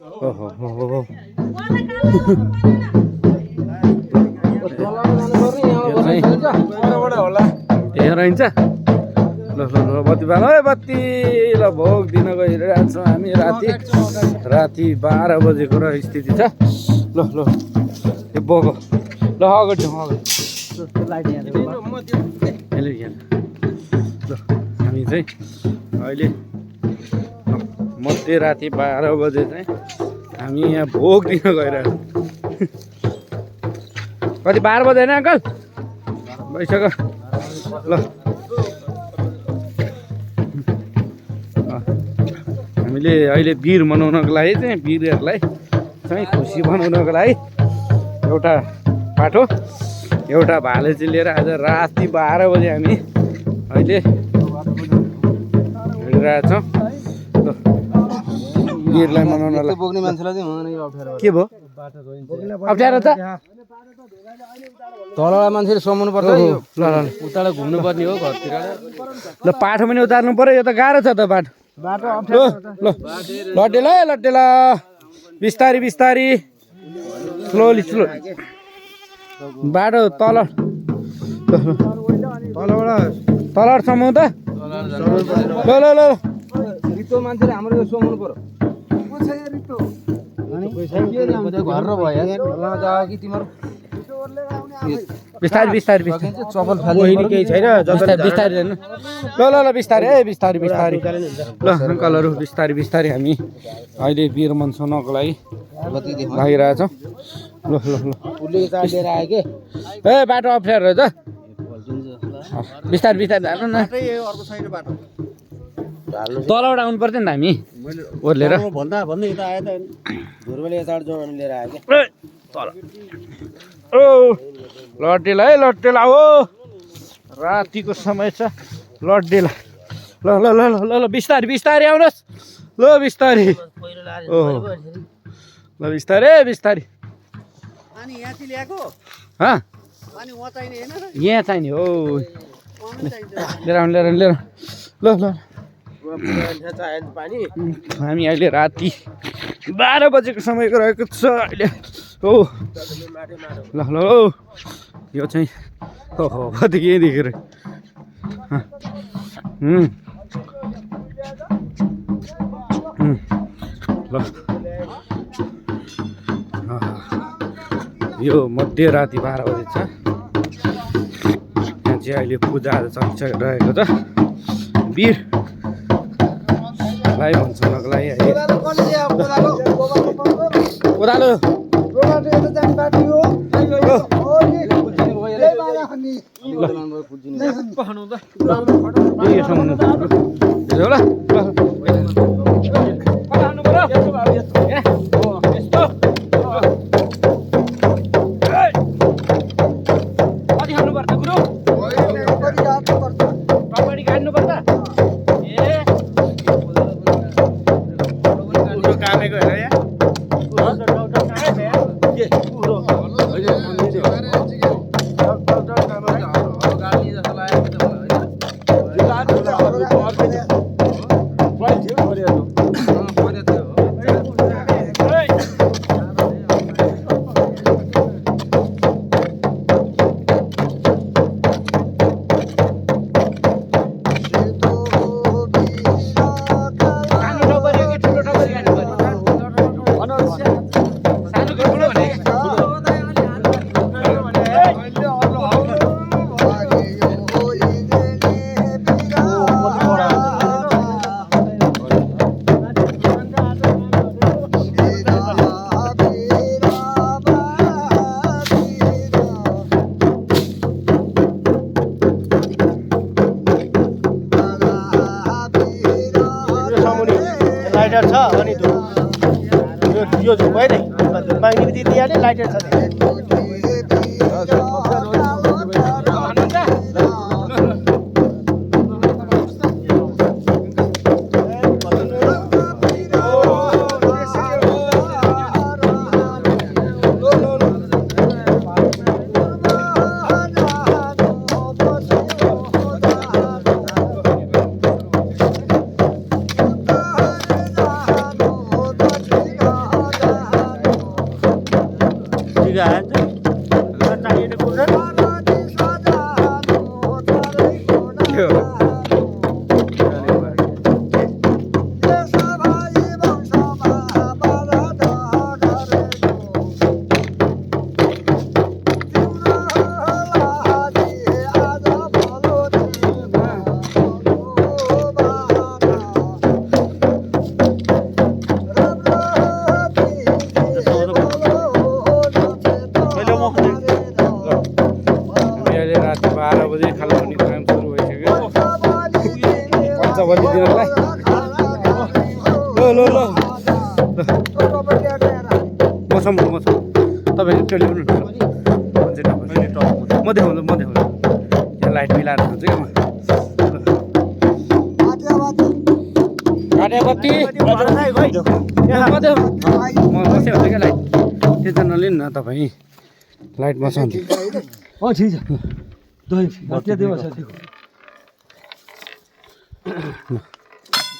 ओहो हो ए रहन्छ ल ल ल बत्ती बाल है बत्ती ल भोग दिन गइरहेको छौँ हामी राति 12 बजेको र स्थिति छ ल ल यो बगो ल अगाडि जाउँ अगाडि ल हामी चाहिँ अहिले मध्यराति 12 बजे चाहिँ हामी यहाँ भोग दिन गइरहेको कति 12 बजे होइन अङ्कल भइसक्यो ल हामीले अहिले बिर मनाउनको लागि चाहिँ बिरहरूलाई चाहिँ खुसी बनाउनको लागि एउटा पाठो एउटा भाले चाहिँ लिएर आज राति 12 बजे हामी अहिले हिँडिरहेछौँ बिरलाई मनाउनलाई बोक्ने मान्छेलाई चाहिँ अप्ठ्यारो के भयो अप्ठ्यारो त तललाई मान्छेले समाउनु पर्छ ल ल उताबाट घुम्नु पर्ने हो घरतिर ल पाठो पनि उतार्नु पर्यो यो त गाह्रो छ त बाटो बाटो ल लड्डेला लड्डेला बिस्तारी बिस्तारी स्लोली स्लो बाटो तल तलसम्म त ल ल ल रितो मान्छेले हाम्रो यो समाउनु पर्यो घर र भयो कि तिम्रो बिस्तारी बिस्तारी बिस्तारी चपल फाल्ने केही छैन बिस्तारी हेर्नु ल ल ल बिस्तारी है बिस्तारी बिस्तारी ल अङ्कलहरू बिस्तारी बिस्तारी हामी अहिले वीर मनाउनको लागि लागिरहेछौँ ल ल ल उसले चाड लिएर आयो के ए बाटो अप्ठ्यारो रहेछ बिस्तारी बिस्तारी जानु न तलबाट आउनु पर्थ्यो नि त हामी ओर्लेर भन्दा यता आयो त धुर्बले चाड जोड्न लिएर आयो के तल ओ लड्डेला है लड्डेला हो रातिको समय छ लड्डेला ल ल ल ल ल बिस्तारी बिस्तारी आउनुहोस् ल बिस्तारी ओ ल बिस्तारै बिस्तारी यहाँ चाहिने हो लिएर आउनु लिएर लिएर ल ल हामी अहिले राति 12 बजेको समयको रहेको छ अहिले हो ल ल यो चाहिँ ओहो कति के देखेर ल यो मध्यराति 12 बजे छ यहाँ चाहिँ अहिले पूजाहरू चलिरहेको छ वीर लाई भन्छनको लागि कोदालो लाइटर छ अनि यो झुम्बै नै माग्ने बित्तिकै दिइहाल्यो लाइटर छ बिगा आएछ चाहिने कुरा के हो हामी अहिले राति 12 बजे खाना पनि काम सुरु भइसक्यो पञ्चवटी दिनलाई ल ल ल मसँग तपाईँले टेलिफोन म देखाउँछु यहाँ लाइट मिलाएर खान्छु क्या काट्या बत्ती म बसेँ हुन्छ क्या लाइट टेन्सन नलिनु न तपाईँ लाइट बसाउँछु ठीक छ दही त्यति बस्छ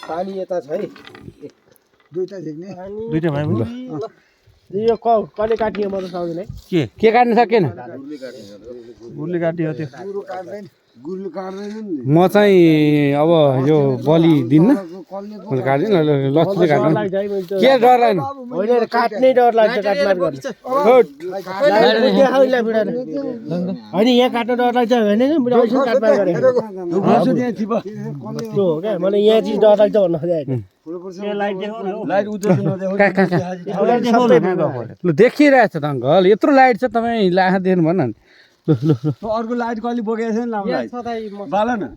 पानी यता छ है दुईटा भयो यो कहिले काटियो म त सक्दिनँ है के काट्नु सकेन गुरले काटियो त्यो म चाहिँ अब यो बलि दिन्न काट्दिनँ लक्ष्मीले काट्नु के डर लाग्नु होइन काट्नै डर लाग्छ काटमाट गर्ने होइन यहाँ काट्न डर लाग्छ होइन काटमाट गरे त्यो हो क्या मलाई यहाँ चिज डर लाग्छ भन्न खोजेको ल देखिरहेछ त अङ्कल यत्रो लाइट छ तपाईँ आँखा देख्नु भन न ल ल ल अर्को लाइट कहिले बोकेको छैन लामलाई बाल न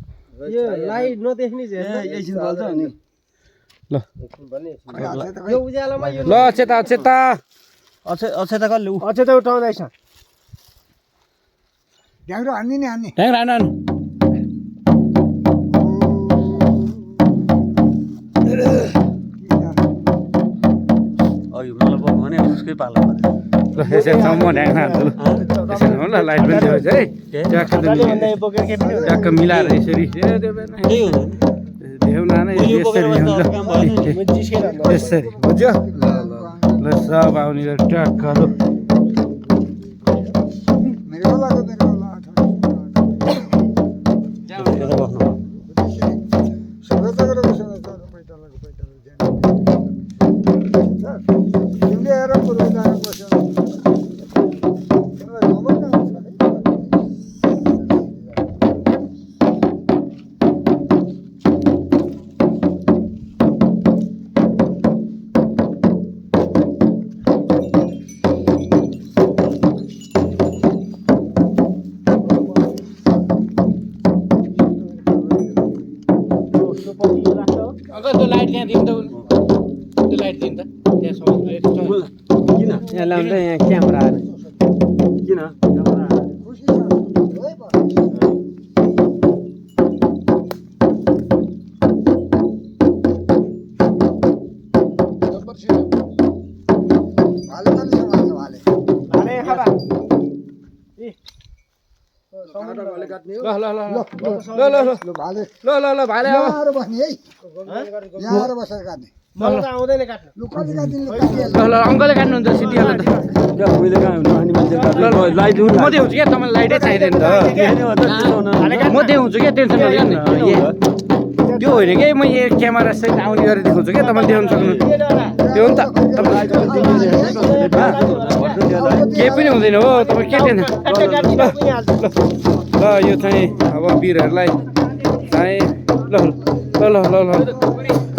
यो लाइट नदेख्ने एकछिन बल्छ अनि ल यो उज्यालोमा यो ल चेता चेता अक्षता कसले अझै त उठाउँदैछ ढ्याङ्ग्रो हान्नु अघि मलाई बोक भने उसकै पालो ल यसरी सम्म ढ्याङ हान्छु ल लाइट पनि देऊ है ट्याक्क मिलाएर यसरी देऊ न यसरी बुझ्यो ल सब आउने ट्याक्क अङ्कल त्यो लाइट त्यहाँ दिनु त त्यो लाइट दिनु त त्यहाँसम्म किन यहाँ ल्याउँदा यहाँ क्यामेरा आएर किन ल भाले मलाई त आउँदैन काट्नु ल अङ्कलले काट्नुहुन्छ सिटिहाल्नु त उहिले कहाँ हुनु अनि मान्छे लाइट म देउँछु क्या तपाईँलाई लाइटै चाहिँदैन त म देउँछु क्या टेन्सन नलिनु त्यो होइन कि म यो क्यामेरा सहित आउने गरेर देखाउँछु क्या तपाईँले देखाउनु सक्नु त्यो हो नि त केही पनि हुँदैन हो तपाईँ के टेन्सन ल यो चाहिँ अब वीरहरूलाई चाहिँ ल ल ल ल ल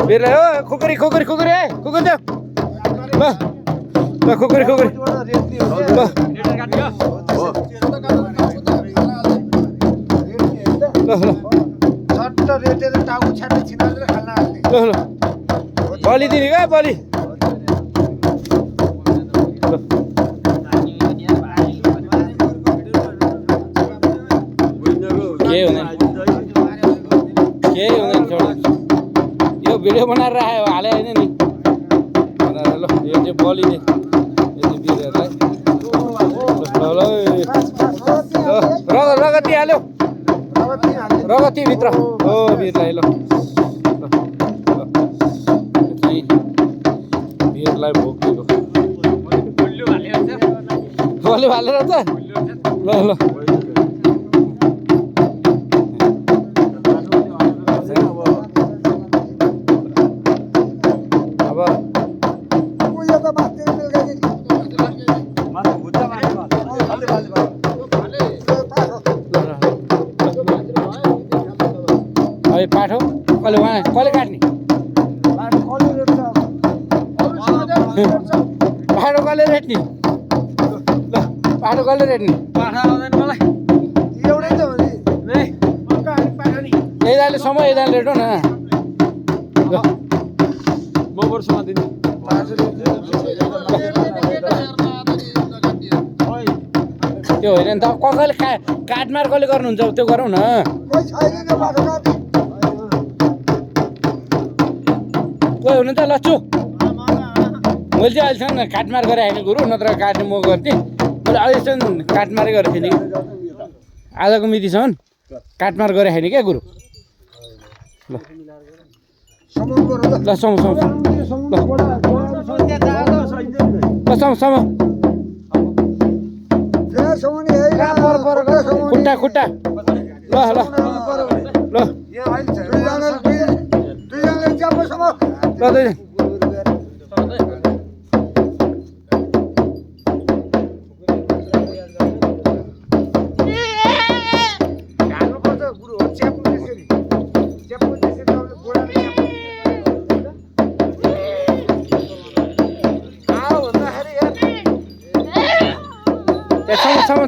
वीरलाई हो खुकुरी खुकुरी खुकुरी है खुकुरी देऊ ल ल खुकुरी खुकुरी ल ल बलि दिने क्या बलि केही हुँदैन यो भिडियो बनाएर राख्यो हाले होइन नि ल यो चाहिँ बलिने यो चाहिँ वीरहरूलाई ल रगती हाल्यो रगती भित्र हो वीरलाई ल वीरलाई भोग दिएको कसले भालेर त ल ल अब अब पाठो कसले काट्ने पाठो कसले रेट्ने ल पाठो कसले रेट्ने पाठा आउँदैन मलाई यदाले समय यदाले रेटो न ल म वर्षमा दिन्छु त्यो होइन नि त कसले काटमार कसले गर्नुहुन्छ त्यो गरौँ न कोही हुनु त लच्चु मैले चाहिँ अहिलेसम्म काटमार गरेर होइन गुरु नत्र काट्ने म गर्थेँ मैले अहिलेसम्म काटमारै गरेको थिएँ नि आजको मितिसम्म काटमार गरेर होइन क्या गुरु ल ल सम ल सम खुट्टा खुट्टा ल ल ल ल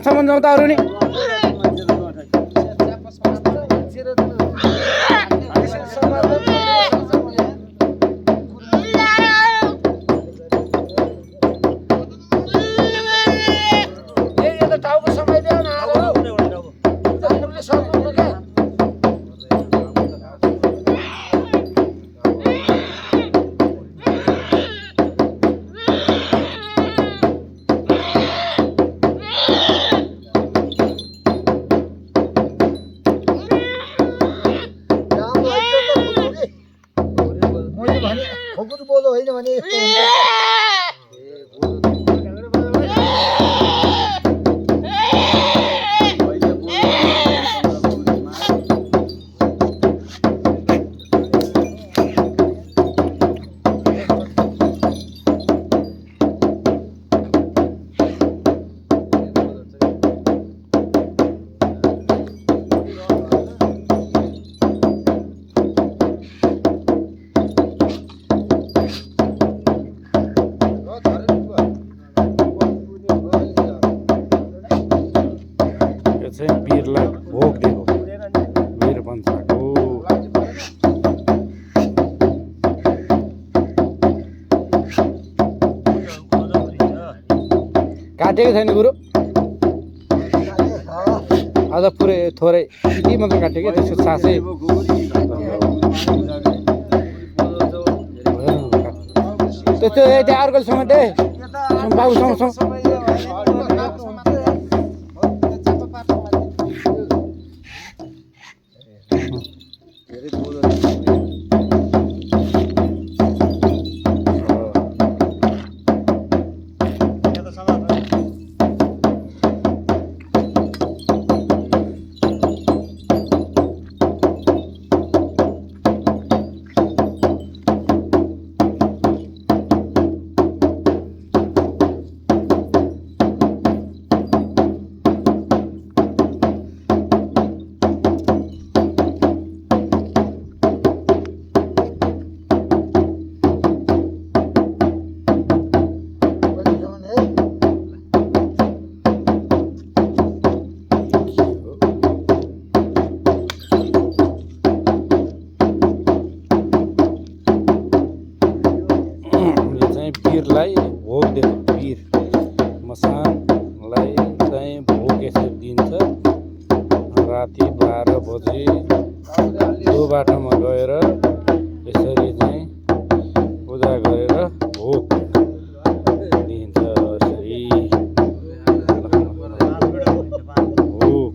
सम्म जाउँ त अरू नि वीरलाई भोग दिएको वीर पञ्चाको काटेको छैन गुरु अझ पुरै थोरै यति मात्र काट्यो क्या त्यसको सासै त्यस्तो त्यहाँ अर्कोसँग दे बाबुसँग वीरलाई भोग दिएको वीर मसानलाई चाहिँ भोग यसरी दिन्छ राति 12 बजे त्यो बाटोमा गएर यसरी चाहिँ पूजा गरेर भोग दिन्छ यसरी भोग